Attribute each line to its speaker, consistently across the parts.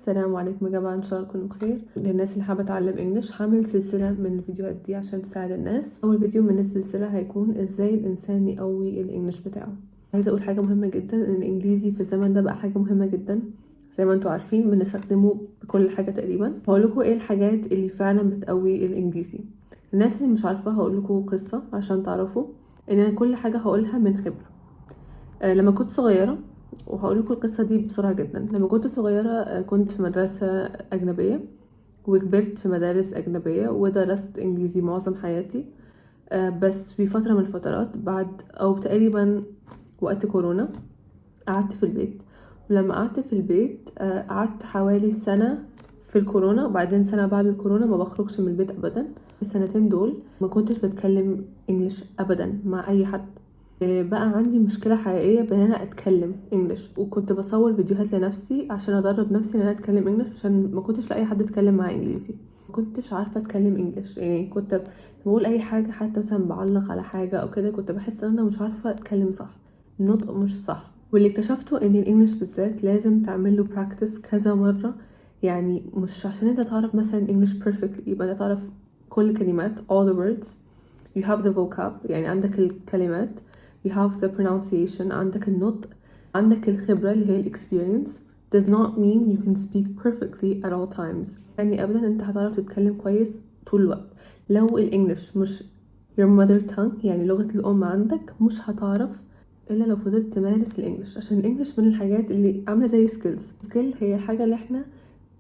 Speaker 1: السلام عليكم يا جماعه، ان شاء الله تكونوا بخير. للناس اللي حابه تتعلم انجلش هعمل سلسله من الفيديوهات دي عشان تساعد الناس. اول فيديو من السلسله هيكون ازاي الانسان يقوي الانجليش بتاعه. عايزه اقول حاجه مهمه جدا، ان الانجليزي في الزمن ده بقى حاجه مهمه جدا. زي ما انتوا عارفين بنستخدمه بكل حاجه تقريبا. هقول لكم ايه الحاجات اللي فعلا بتقوي الانجليزي. الناس اللي مش عارفه هقول لكم قصه عشان تعرفوا ان انا كل حاجه هقولها من خبره. لما كنت صغيره، وهقول لكم القصه دي بسرعه جدا. لما كنت صغيره كنت في مدرسه اجنبيه، وكبرت في مدارس اجنبيه ودرست انجليزي معظم حياتي. بس في فتره من الفترات بعد او تقريبا وقت كورونا قعدت في البيت. ولما قعدت في البيت قعدت حوالي سنه في الكورونا، وبعدين سنه بعد الكورونا ما بخرجش من البيت ابدا. في السنتين دول ما كنتش بتكلم انجليش ابدا مع اي حد. بقى عندي مشكلة حقيقية بان انا اتكلم انجلش، وكنت بصور فيديوهات لنفسي عشان ادرب نفسي ان انا اتكلم انجلش، عشان ما كنتش لاقي حد اتكلم معاه انجليزي. ما كنتش عارفة اتكلم انجلش، يعني كنت بقول اي حاجة، حتى مثلا بعلق على حاجة او كده كنت بحس ان انا مش عارفة اتكلم صح، النطق مش صح. واللي اكتشفته ان الانجليش بالذات لازم تعمل له براكتس كذا مرة. يعني مش عشان انت تعرف مثلا انجليش بيرفكتلي يبقى انت تعرف كل الكلمات all the words. you have the vocab، يعني عندك الكلمات. you have the pronunciation، عندك النطق، عندك الخبرة اللي هي experience. does not mean you can speak perfectly at all times. يعني أبدا أنت هتعرف تتكلم كويس طول الوقت. لو الإنجليش مش your mother tongue، يعني لغة الأم عندك، مش هتعرف إلا لو فضلت تمارس الإنجليش. عشان الإنجليش من الحاجات اللي عاملة زي سكيل هي الحاجة اللي احنا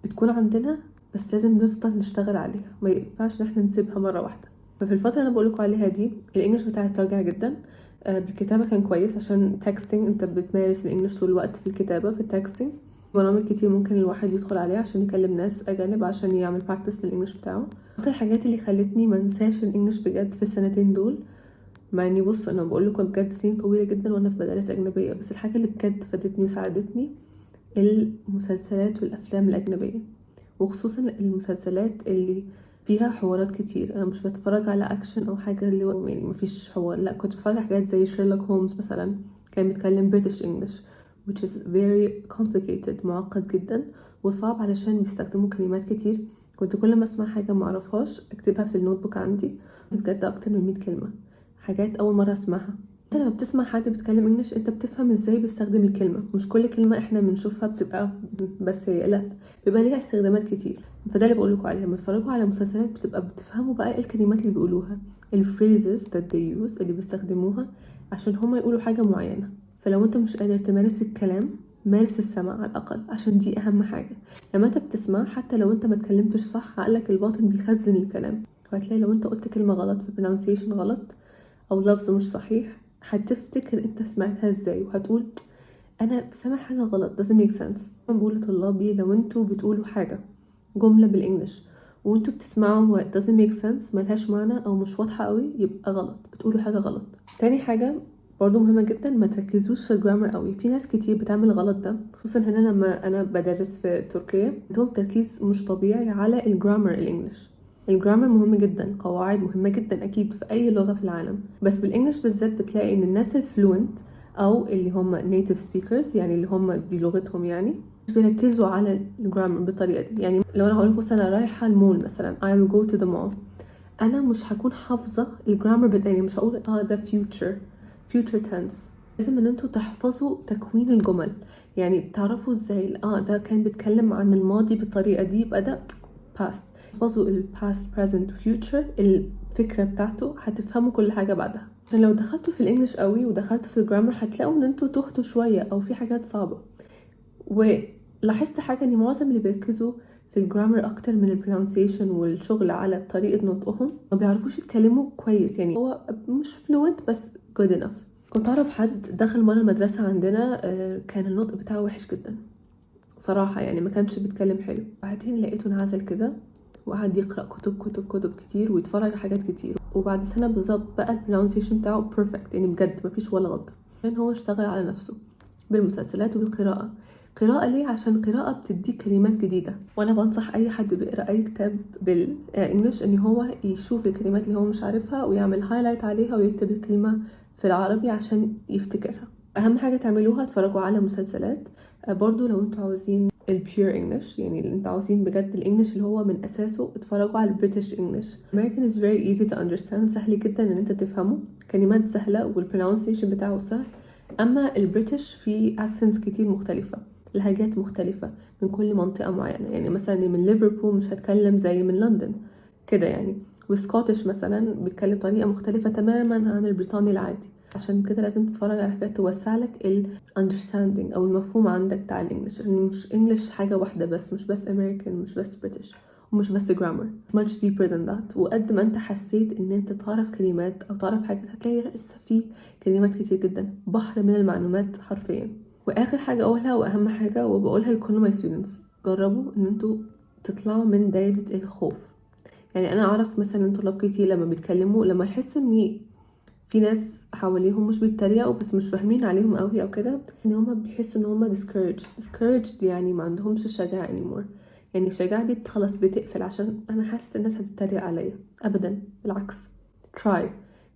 Speaker 1: بتكون عندنا، بس لازم نفضل نشتغل عليها، ما ينفعش ان احنا نسيبها مرة واحدة. ففي الفترة اللي انا بقولكوا عليها دي الانجليش بتاعي اتراجع جدا. بالكتابة كان كويس عشان تكستنج، انت بتمارس الانجليش طول الوقت في الكتابة. في التكستنج برامج كتير ممكن الواحد يدخل عليها عشان يكلم ناس اجانب عشان يعمل براكتس للانجليش بتاعه. اكتر الحاجات اللي خلتني منساش الانجليش بجد في السنتين دول، مع اني بص انا بقولكوا بجد سنين طويلة جدا وانا في مدارس اجنبية، بس الحاجة اللي بجد فادتني وساعدتني المسلسلات والافلام الاجنبية، وخصوصا المسلسلات اللي فيها حوارات كتير. انا مش بتفرج على اكشن او حاجه اللي هو يعني مفيش حوار، لا كنت بتفرج على حاجات زي شيرلوك هومز مثلا، كان بيتكلم بريتش انجلش which is very complicated، معقد جدا وصعب علشان بيستخدموا كلمات كتير. كنت كل ما اسمع حاجه ما اعرفهاش اكتبها في النوت بوك عندي، بجد اكتر من 100 كلمه، حاجات اول مره اسمعها. انت لما بتسمع حد بيتكلم انجلش انت بتفهم ازاي بيستخدم الكلمه، مش كل كلمه احنا بنشوفها بتبقى بس هي، لا بيبقى ليها استخدامات كتير. فده اللي بقولكوا عليه، لما تتفرجوا على مسلسلات بتبقى بتفهموا بقى ايه الكلمات اللي بيقولوها، الفريزز that they use اللي بيستخدموها عشان هما يقولوا حاجه معينه. فلو انت مش قادر تمارس الكلام، مارس السمع على الاقل، عشان دي اهم حاجه. لما انت بتسمع حتى لو انت ما اتكلمتش صح، عقلك الباطن بيخزن الكلام، وهتلاقي لو انت قلت كلمه غلط في pronunciation غلط او لفظ مش صحيح، هتفتكر انت سمعتها ازاي وهتقول انا سامع حاجه غلط doesn't make sense. انا بقول لطلابي لو انتوا بتقولوا حاجه جمله بالانجلش وانتوا بتسمعوا هو doesn't make sense، ملهاش معنى او مش واضحه قوي، يبقى غلط، بتقولوا حاجه غلط. تاني حاجه برضو مهمه جدا، ما تركزوش في الجرامر قوي. في ناس كتير بتعمل غلط ده، خصوصا هنا لما انا بدرس في تركيا عندهم تركيز مش طبيعي على الجرامر الانجليش. الجرامر مهم جدا، قواعد مهمه جدا اكيد في اي لغه في العالم، بس بالانجليش بالذات بتلاقي ان الناس الفلوينت او اللي هم native speakers، يعني اللي هم دي لغتهم، يعني مش بيركزوا على الجرامر بالطريقه دي. يعني لو انا هقولك مثلا رايحه المول مثلا I will go to the mall، انا مش هكون حافظه الجرامر بتاعي، مش هقول ده future tense. لازم ان انتوا تحفظوا تكوين الجمل، يعني تعرفوا ازاي ده كان بيتكلم عن الماضي بالطريقه دي، يبقى ده past. تحفظوا ال past present future، الفكره بتاعته هتفهموا كل حاجه بعدها. عشان لو دخلتوا في الانجليش قوي ودخلتوا في الجرامر هتلاقوا ان انتوا تهتوا شويه او في حاجات صعبه. ولاحظت حاجه ان معظم اللي بيركزوا في الجرامر اكتر من البرونسيشن والشغل على طريقه نطقهم ما بيعرفوش يتكلموا كويس، يعني هو مش فلوينت بس good enough. كنت اعرف حد دخل مره المدرسه عندنا كان النطق بتاعه وحش جدا صراحه، يعني ما كانش بيتكلم حلو. بعدين لقيته انعزل كده وقعد يقرا كتب كتير ويتفرج على حاجات كتير، وبعد سنه بالظبط بقى البرونسيشن بتاعه بيرفكت، يعني بجد مفيش ولا غلطه، عشان هو اشتغل على نفسه بالمسلسلات وبالقراءه. قراءة ليه؟ عشان قراءة بتديك كلمات جديدة، وانا بنصح اي حد بيقرا اي كتاب بالانجلش ان هو يشوف الكلمات اللي هو مش عارفها ويعمل هايلايت عليها ويكتب الكلمة في العربي عشان يفتكرها. اهم حاجة تعملوها اتفرجوا على مسلسلات. برضو لو انتوا عاوزين البيور انجلش، يعني اللي انتوا عاوزين بجد الانجليش اللي هو من اساسه، اتفرجوا على البريتش انجلش. American is very easy to understand، سهل جدا ان انت تفهمه، كلمات سهله والبرونسيشن بتاعه سهل. اما البريتش فيه accents كتير مختلفه، لهجات مختلفه من كل منطقه معينه، يعني مثلا من ليفربول مش هتكلم زي من لندن كده يعني. والسكوتش مثلا بيتكلم طريقه مختلفه تماما عن البريطاني العادي. عشان كده لازم تتفرج على حاجات توسع لك ال understanding او المفهوم عندك بتاع الانجليش، ان مش انجليش حاجه واحده بس، مش بس American، مش بس British، ومش بس grammar. It's much deeper than that. وقد ما انت حسيت ان انت تعرف كلمات او تعرف حاجات، هتلاقي لسه في كلمات كتير جدا، بحر من المعلومات حرفيا. واخر حاجه اقولها واهم حاجه وبقولها لكل my students، جربوا ان انتوا تطلعوا من دايره الخوف. يعني انا اعرف مثلا طلاب كتير لما بيتكلموا، لما يحسوا ان في ناس حواليهم مش بيتريقوا بس مش فاهمين عليهم قوي او كده، ان هما بيحسوا ان هما discouraged، يعني ما عندهمش الشجاعة anymore. يعني الشجاعة دي خلاص بتقفل عشان انا حاسس الناس هتتريق عليا. ابدا، بالعكس. try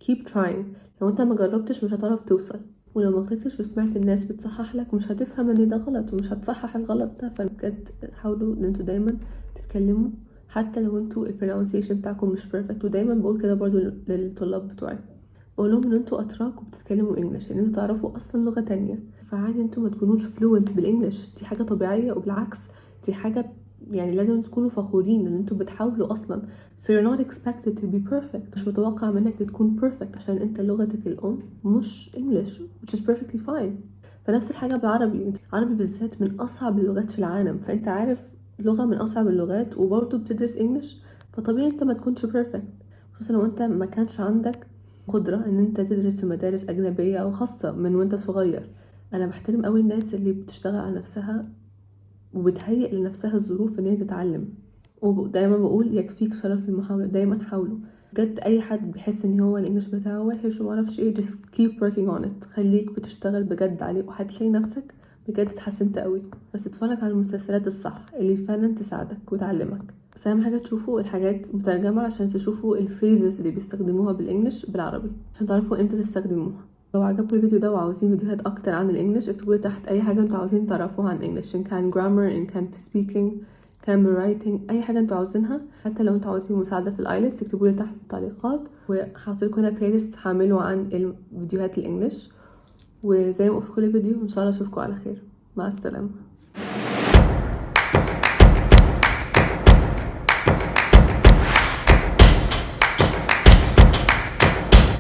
Speaker 1: keep trying. لو انت ما جربتش مش هتعرف توصل، ولو ما غلطتش وسمعت الناس بتصحح لك مش هتفهم ان ده غلط ومش هتصحح الغلط ده. فبجد حاولوا ان انتوا دايما تتكلموا حتى لو انتوا البرونسيشن بتاعكم مش بيرفكت. ودايما بقول كده برضو للطلاب بتوعي، بقول لهم ان انتوا اتراك وبتتكلموا انجلش، ان انتوا تعرفوا اصلا لغه تانية، فعادي انتوا ما تكونوش فلوينت بالانجلش، دي حاجه طبيعيه. وبالعكس دي حاجه يعني لازم تكونوا فخورين ان انتوا بتحاولوا اصلا. so you're not expected to be perfect، مش متوقع منك تكون perfect عشان انت لغتك الام مش انجلش، which is perfectly fine. فنفس الحاجه بالعربي، العربي بالذات من اصعب اللغات في العالم، فانت عارف لغه من اصعب اللغات وبرضه بتدرس انجلش، فطبيعي انت ما تكونش perfect، خصوصا لو انت ما كانش عندك قدرة ان انت تدرس في مدارس اجنبية او خاصة من وانت صغير. انا بحترم قوي الناس اللي بتشتغل على نفسها وبتهيئ لنفسها الظروف ان هي تتعلم. ودايما بقول يكفيك شرف المحاولة، دايما حاولوا بجد. اي حد بيحس ان هو الانجليش بتاعه وحش ومعرفش ايه، just keep working on it، خليك بتشتغل بجد عليه وهتلاقي نفسك بجد اتحسنت قوي. بس اتفرج على المسلسلات الصح اللي فعلا تساعدك وتعلمك. بس اهم حاجه تشوفوا الحاجات مترجمه عشان تشوفوا الفريزز اللي بيستخدموها بالانجلش بالعربي عشان تعرفوا امتى تستخدموها. لو عجبكم الفيديو ده وعاوزين فيديوهات اكتر عن الانجليش، اكتبوا لي تحت اي حاجه انتوا عاوزين تعرفوها عن الانجليش، ان كان grammar، ان كان في speaking، كان برايتنج، اي حاجه انتوا عاوزينها. حتى لو انتوا عاوزين مساعده في الايلتس اكتبوا لي تحت في التعليقات، وهحط لكم هنا بلاي ليست هعمله عن الفيديوهات الانجليش. وزي ما قلت في كل فيديو ان شاء الله اشوفكم على خير. مع السلامه.